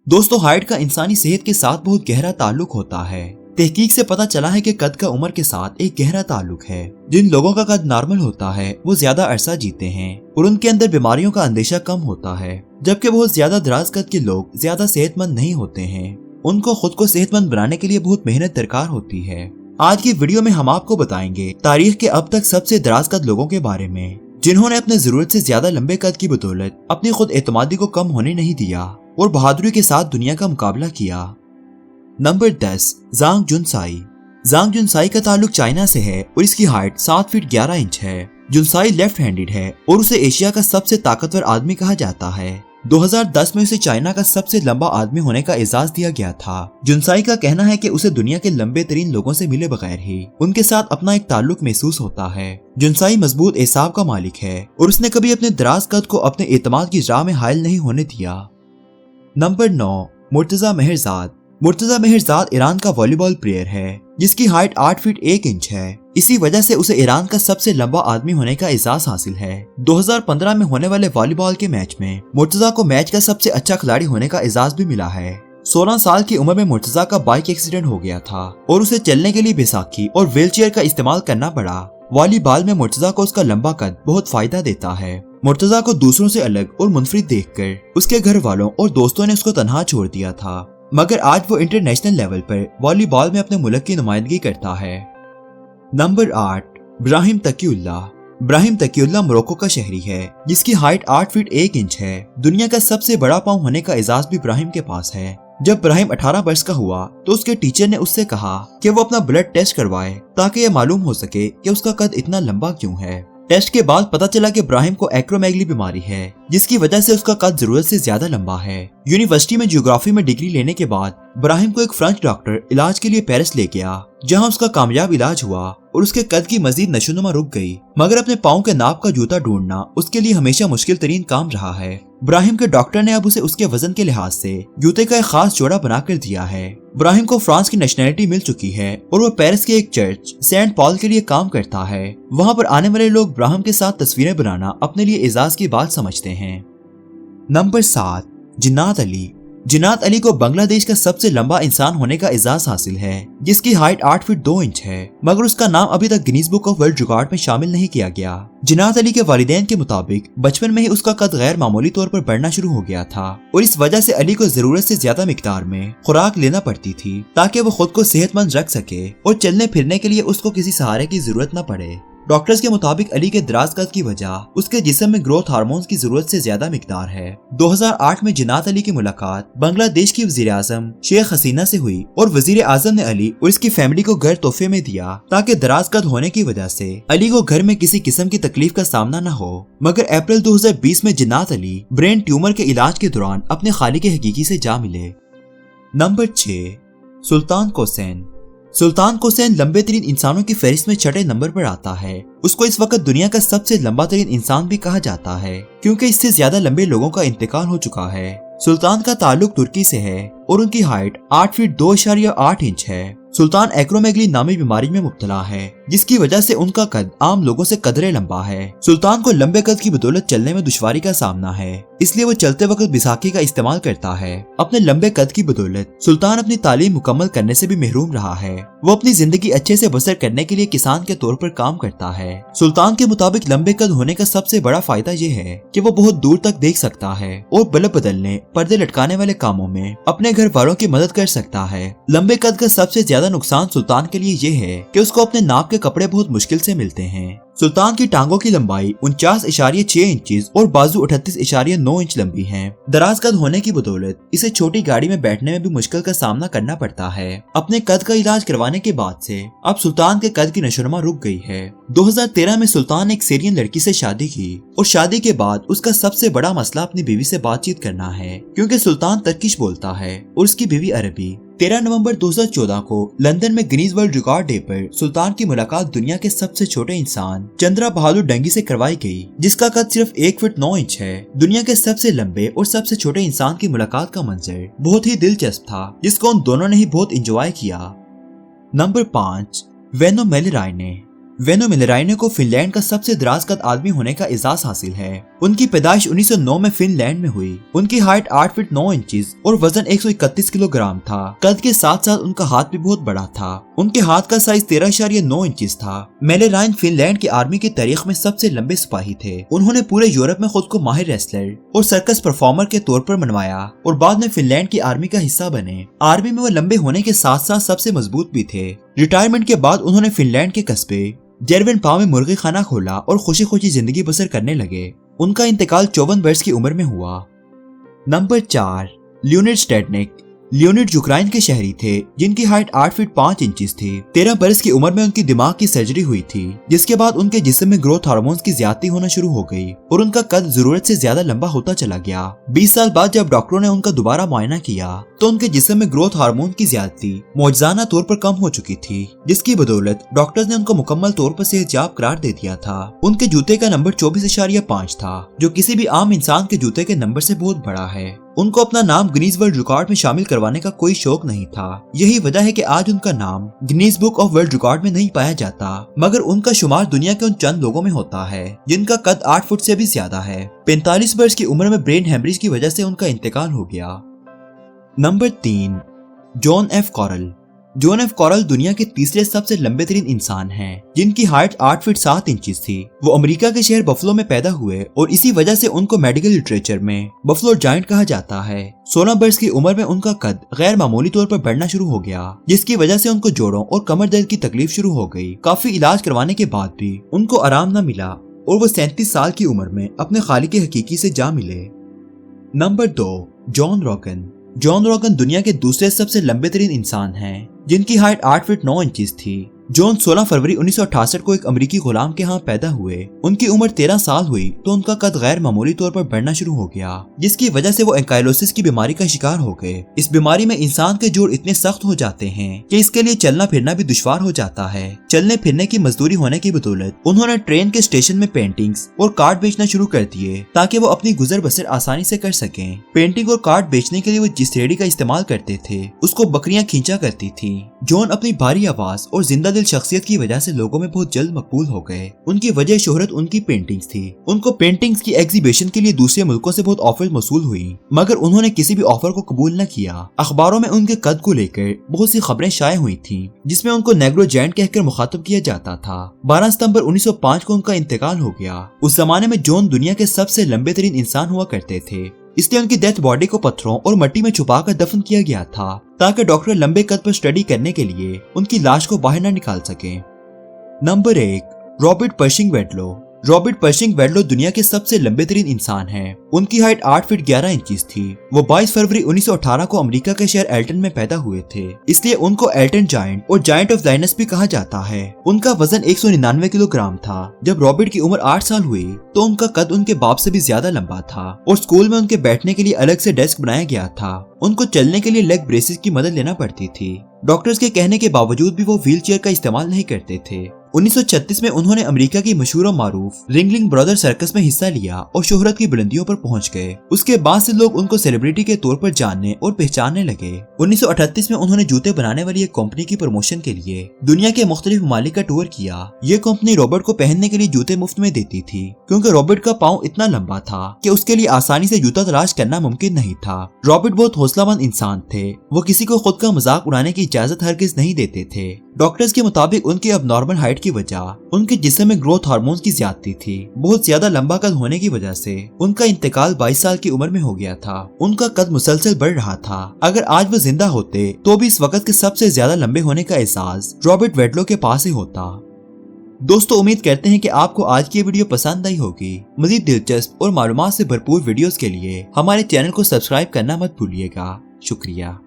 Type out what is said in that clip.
दोस्तों, हाइट का इंसानी सेहत के साथ बहुत गहरा ताल्लुक होता है। तहकीक से पता चला है कि कद का उम्र के साथ एक गहरा ताल्लुक है। जिन लोगों का कद नॉर्मल होता है वो ज्यादा अरसा जीते हैं और उनके अंदर बीमारियों का अंदेशा कम होता है, जबकि बहुत ज्यादा दराज कद के लोग ज्यादा सेहतमंद नहीं होते हैं। उनको खुद को सेहतमंद बनाने के लिए बहुत मेहनत दरकार होती है। आज की वीडियो में हम आपको बताएंगे तारीख के अब तक सबसे दराज कद लोगों के बारे में, जिन्होंने अपने जरूरत से ज्यादा लंबे कद की बदौलत अपनी खुद एतमादी को कम होने नहीं दिया और बहादुरी के साथ दुनिया का मुकाबला किया। नंबर 10, ज़ांग जुनसाई। ज़ांग जुनसाई का ताल्लुक चाइना से है और इसकी हाइट 7 फीट 11 इंच है। जुनसाई लेफ्ट हैंडेड है और उसे एशिया का सबसे ताकतवर आदमी कहा जाता है। 2010 में उसे चाइना का सबसे लंबा आदमी होने का एजाज दिया गया था। जुनसाई का कहना है कि उसे दुनिया के लंबे तरीन लोगों से मिले बगैर ही उनके साथ अपना एक ताल्लुक महसूस होता है। जुनसाई मजबूत एसाब का मालिक है और उसने कभी अपने दराज कद को अपने एतमाद की राह में हायल नहीं होने दिया। नंबर 9, मुर्तजा मेहरजाद। मुर्तजा मेहरजाद ईरान का वॉलीबॉल प्लेयर है जिसकी हाइट 8 फीट 1 इंच है। इसी वजह से उसे ईरान का सबसे लंबा आदमी होने का एजाज हासिल है। 2015 में होने वाले वॉलीबॉल के मैच में मुर्तजा को मैच का सबसे अच्छा खिलाड़ी होने का एजाज भी मिला है। 16 साल की उम्र में मुर्तजा का बाइक एक्सीडेंट हो गया था और उसे चलने के लिए बैसाखी और व्हीलचेयर का इस्तेमाल करना पड़ा। वॉलीबॉल में मुर्तजा को उसका लंबा कद बहुत फायदा देता है। मुर्तजा को दूसरों से अलग और मुनफरिद देखकर उसके घर वालों और दोस्तों ने उसको तन्हा छोड़ दिया था, मगर आज वो इंटरनेशनल लेवल पर वॉलीबॉल में अपने मुल्क की नुमाइंदगी करता है। Number 8, Brahim Takioullah. Brahim Takioullah Morocco का शहरी है जिसकी हाइट 8 फीट 1 इंच है। दुनिया का सबसे बड़ा पाँव होने का एजाज भी ब्राहिम के पास है। जब ब्राहिम 18 वर्ष का हुआ तो उसके टीचर ने उससे कहा कि वो अपना ब्लड टेस्ट करवाए ताकि ये मालूम हो सके कि उसका कद इतना लंबा क्यों है। टेस्ट के बाद पता चला कि ब्राहिम को एक्रोमेगली बीमारी है जिसकी वजह से उसका कद जरूरत से ज्यादा लंबा है। यूनिवर्सिटी में जियोग्राफी में डिग्री लेने के बाद ब्राहिम को एक फ्रेंच डॉक्टर इलाज के लिए पेरिस ले गया, जहां उसका कामयाब इलाज हुआ और उसके कद की मजीद नशोनुमा रुक गई। मगर अपने पाँव के नाप का जूता ढूंढना उसके लिए हमेशा मुश्किल तरीन काम रहा है। ब्राहिम के डॉक्टर ने अब उसे उसके वजन के लिहाज से जूते का एक खास जोड़ा बनाकर दिया है। ब्राहिम को फ्रांस की नेशनैलिटी मिल चुकी है और वो पेरिस के एक चर्च सेंट पॉल के लिए काम करता है। वहाँ पर आने वाले लोग ब्राहिम के साथ तस्वीरें बनाना अपने लिए एजाज की बात समझते हैं। नंबर 7, जिन्नात अली। जिन्नात अली को बांग्लादेश का सबसे लंबा इंसान होने का एजाज हासिल है जिसकी हाइट 8 फीट 2 इंच है, मगर उसका नाम अभी तक Guinness book of world record में शामिल नहीं किया गया। जिन्नात अली के वालिदैन के मुताबिक बचपन में ही उसका कद गैर मामूली तौर पर बढ़ना शुरू हो गया था और इस वजह से अली को जरूरत से ज्यादा मिकदार में खुराक लेना पड़ती थी ताकि वो खुद को सेहतमंद रख सके और चलने फिरने के लिए उसको किसी सहारे की जरूरत न पड़े। डॉक्टर्स के मुताबिक अली के दराज कद की वजह उसके जिस्म में ग्रोथ हार्मोन्स की जरूरत से ज्यादा मिकदार है। 2008 में जिन्नात अली की मुलाकात बांग्लादेश की वजीर आजम शेख हसीना से हुई और वजीर आजम ने अली और इसकी फैमिली को घर तोहफे में दिया ताकि दराज कद होने की वजह से अली को घर में किसी किस्म की तकलीफ का सामना न हो। मगर अप्रैल 2020 में जिन्नात अली ब्रेन ट्यूमर के इलाज के दौरान अपने खालिक हकीकी से जा मिले। नंबर 6, सुल्तान कोसैन। सुल्तान कोसैन लंबे तरीन इंसानों की फहरिस्त में 6 नंबर पर आता है। उसको इस वक्त दुनिया का सबसे लंबा तरीन इंसान भी कहा जाता है क्योंकि इससे ज्यादा लंबे लोगों का इंतकाल हो चुका है। सुल्तान का ताल्लुक तुर्की से है और उनकी हाइट 8 फीट 2.8 इंच है। सुल्तान एक्रोमेगली नामी बीमारी में मुब्तला है जिसकी वजह से उनका कद आम लोगों से कदरे लंबा है। सुल्तान को लंबे कद की बदौलत चलने में दुश्वारी का सामना है, इसलिए वो चलते वक्त बैसाखी का इस्तेमाल करता है। अपने लंबे कद की बदौलत सुल्तान अपनी तालीम मुकम्मल करने से भी महरूम रहा है। वो अपनी जिंदगी अच्छे से बसर करने के लिए किसान के तौर पर काम करता है। सुल्तान के मुताबिक लंबे कद होने का सबसे बड़ा फायदा ये है कि वो बहुत दूर तक देख सकता है और बल्ब बदलने, पर्दे लटकाने वाले कामों में अपने घर वालों की मदद कर सकता है। लंबे कद का सबसे ज्यादा नुकसान सुल्तान के लिए ये है कि उसको अपने नाप के कपड़े बहुत मुश्किल से मिलते हैं। सुल्तान की टांगों की लंबाई 49.6 इंच और बाजू 38.9 इंच लंबी हैं। दराज कद होने की बदौलत इसे छोटी गाड़ी में बैठने में भी मुश्किल का सामना करना पड़ता है। अपने कद का इलाज करवाने के बाद से अब सुल्तान के कद की नशोनुमा रुक गई है। 2013 में सुल्तान एक सीरियन लड़की से शादी की और शादी के बाद उसका सबसे बड़ा मसला अपनी बीवी से बातचीत करना है क्योंकि सुल्तान तुर्किश बोलता है और उसकी बीवी अरबी। 13 नवंबर 2014 को लंदन में गिनीज वर्ल्ड रिकॉर्ड डे पर सुल्तान की मुलाकात दुनिया के सबसे छोटे इंसान चंद्रा बहादुर डंगी से करवाई गई जिसका कद सिर्फ 1 फीट 9 इंच है। दुनिया के सबसे लंबे और सबसे छोटे इंसान की मुलाकात का मंजर बहुत ही दिलचस्प था जिसको उन दोनों ने ही बहुत एंजॉय किया। नंबर 5, वेनो मेलिराइने। वेनो मेलिराइने को फिनलैंड का सबसे दराज कद आदमी होने का एजाज हासिल है उनकी पैदाइश 1909 में फिनलैंड में हुई। उनकी हाइट 8 फीट 9 इंचेस और वजन 131 किलोग्राम था। कद के साथ साथ उनका हाथ भी बहुत बड़ा था। उनके हाथ का साइज 13.9 इंचेस था। मेलेराइन फिनलैंड की आर्मी की तारीख में सबसे लंबे सिपाही थे। उन्होंने पूरे यूरोप में खुद को माहिर रेसलर और सर्कस परफॉर्मर के तौर पर मनवाया और बाद में फिनलैंड की आर्मी का हिस्सा बने। आर्मी में वो लंबे होने के साथ साथ सबसे मजबूत भी थे। रिटायरमेंट के बाद उन्होंने फिनलैंड के कस्बे जेरवेनपा में मुर्गी खाना खोला और खुशी खुशी जिंदगी बसर करने लगे। उनका इंतकाल 54 वर्ष की उम्र में हुआ। Number 4, Leonid Stadnyk. Leonid Ukraine के शहरी थे जिनकी हाइट 8 फीट 5 इंचेस थी। 13 बरस की उम्र में उनकी दिमाग की सर्जरी हुई थी, जिसके बाद उनके जिस्म में ग्रोथ हार्मोन्स की ज्यादती होना शुरू हो गई और उनका कद जरूरत से ज्यादा लंबा होता चला गया। 20 साल बाद जब डॉक्टरों ने उनका दोबारा मुआयना किया तो उनके जिस्म में ग्रोथ हार्मोन की ज्यादती मौजूदाना तौर पर कम हो चुकी थी, जिसकी बदौलत डॉक्टर्स ने उनको मुकम्मल तौर पर सेहतयाब करार दे दिया था। उनके जूते का नंबर 24.5 था, जो किसी भी आम इंसान के जूते के नंबर से बहुत बड़ा है। उनको अपना नाम गिनीज वर्ल्ड रिकॉर्ड में शामिल करवाने का कोई शौक नहीं था। यही वजह है कि आज उनका नाम Guinness book of world record में नहीं पाया जाता, मगर उनका शुमार दुनिया के उन चंद लोगों में होता है जिनका कद 8 फुट से भी ज्यादा है। 45 वर्ष की उम्र में ब्रेन हेमरेज की वजह से उनका इंतकाल हो गया। Number 3, John F Coral. John F Coral दुनिया के तीसरे सबसे लंबे तरीन इंसान हैं, जिनकी हाइट 8 फीट 7 इंचेस थी। वो अमेरिका के शहर बफलो में पैदा हुए और इसी वजह से उनको मेडिकल लिटरेचर में बफलो जायंट कहा जाता है। 16 वर्ष की उम्र में उनका कद गैर मामूली तौर पर बढ़ना शुरू हो गया, जिसकी वजह से उनको जोड़ों और कमर दर्द की तकलीफ शुरू हो गई। काफी इलाज करवाने के बाद भी उनको आराम न मिला और वो 37 साल की उम्र में अपने खालिक हकीकी से जा मिले। नंबर 2, जॉन रोगन। जॉन रोगन दुनिया के दूसरे सबसे लंबे तरीन इंसान हैं, जिनकी हाइट 8 फीट 9 इंचेस थी। जॉन 16 फरवरी 1968 को एक अमेरिकी गुलाम के यहाँ पैदा हुए। उनकी उम्र 13 साल हुई तो उनका कद गैर मामूली तौर पर बढ़ना शुरू हो गया, जिसकी वजह से वो एंकाइलोसिस की बीमारी का शिकार हो गए। इस बीमारी में इंसान के जोड़ इतने सख्त हो जाते हैं कि इसके लिए चलना फिरना भी दुश्वार हो जाता है। चलने फिरने की मजदूरी होने की बदौलत उन्होंने ट्रेन के स्टेशन में पेंटिंग्स और कार्ड बेचना शुरू कर दिए ताकि वो अपनी गुजर बसर आसानी से कर सकें। पेंटिंग और कार्ड बेचने के लिए वो जिस रेडी का इस्तेमाल करते थे उसको बकरियां खींचा करती थी। जॉन अपनी भारी आवाज और जिंदा दिल शख्सियत की वजह से लोगों में बहुत जल्द मकबूल हो गए। उनकी वजह शोहरत उनकी पेंटिंग्स थी। उनको पेंटिंग्स की एग्जीबिशन के लिए दूसरे मुल्कों से बहुत ऑफर मौसूल हुई, मगर उन्होंने किसी भी ऑफर को कबूल न किया। अखबारों में उनके कद को लेकर बहुत सी खबरें शाये हुई थी, जिसमें उनको नेग्रो जायंट कहकर मुखातब किया जाता था। 12 सितंबर 1905 को उनका इंतकाल हो गया। उस जमाने में जॉन दुनिया के सबसे लंबे तरीन इंसान हुआ करते थे, इसलिए उनकी डेथ बॉडी को पत्थरों और मिट्टी में छुपाकर दफन किया गया था ताकि डॉक्टर लंबे कद पर स्टडी करने के लिए उनकी लाश को बाहर न निकाल सके। Number 1, Robert Pershing Wadlow. Robert Pershing Wadlow दुनिया के सबसे लंबे तरीन इंसान हैं। उनकी हाइट 8 फीट 11 इंचेस थी। वो 22 फरवरी 1918 को अमेरिका के शहर एल्टन में पैदा हुए थे, इसलिए उनको एल्टन जायंट और जायंट ऑफ लाइनस भी कहा जाता है। उनका वजन 199 किलोग्राम था। जब रॉबर्ट की उम्र 8 साल हुई तो उनका कद उनके बाप से भी ज्यादा लंबा था और स्कूल में उनके बैठने के लिए अलग से डेस्क बनाया गया था। उनको चलने के लिए लेग ब्रेसेस की मदद लेना पड़ती थी। डॉक्टर्स के कहने के बावजूद भी वो व्हील चेयर का इस्तेमाल नहीं करते थे। 1936 में उन्होंने अमेरिका की मशहूर और मारूफ रिंगलिंग ब्रदर सर्कस में हिस्सा लिया और शोहरत की बुलंदियों पर पहुंच गए। उसके बाद से लोग उनको सेलिब्रिटी के तौर पर जानने और पहचानने लगे। 1938 में उन्होंने जूते बनाने वाली एक कंपनी की प्रमोशन के लिए दुनिया के मुख्तलिफ ममालिक का टूर किया। ये कंपनी रॉबर्ट को पहनने के लिए जूते मुफ्त में देती थी, क्योंकि रॉबर्ट का पाँव इतना लंबा था कि उसके लिए आसानी से जूता तलाश करना मुमकिन नहीं था। रॉबर्ट बहुत हौसलामंद इंसान थे। वो किसी को खुद का मजाक उड़ाने की इजाजत हरगिज नहीं देते थे। डॉक्टर्स के मुताबिक उनकी अबनॉर्मल हाइट की वजह उनके जिस्म में ग्रोथ हार्मोन्स की ज्यादती थी। बहुत ज्यादा लंबा कद होने की वजह से उनका इंतकाल 22 साल की उम्र में हो गया था। उनका कद मुसलसल बढ़ रहा था। अगर आज वो जिंदा होते तो भी इस वक्त के सबसे ज्यादा लंबे होने का एहसास रॉबर्ट वेडलो के पास ही होता। दोस्तों, उम्मीद करते हैं कि आपको आज की वीडियो पसंद आई होगी। मजीद दिलचस्प और मालूमात से भरपूर वीडियोस के लिए हमारे चैनल को सब्सक्राइब करना मत भूलिएगा। शुक्रिया।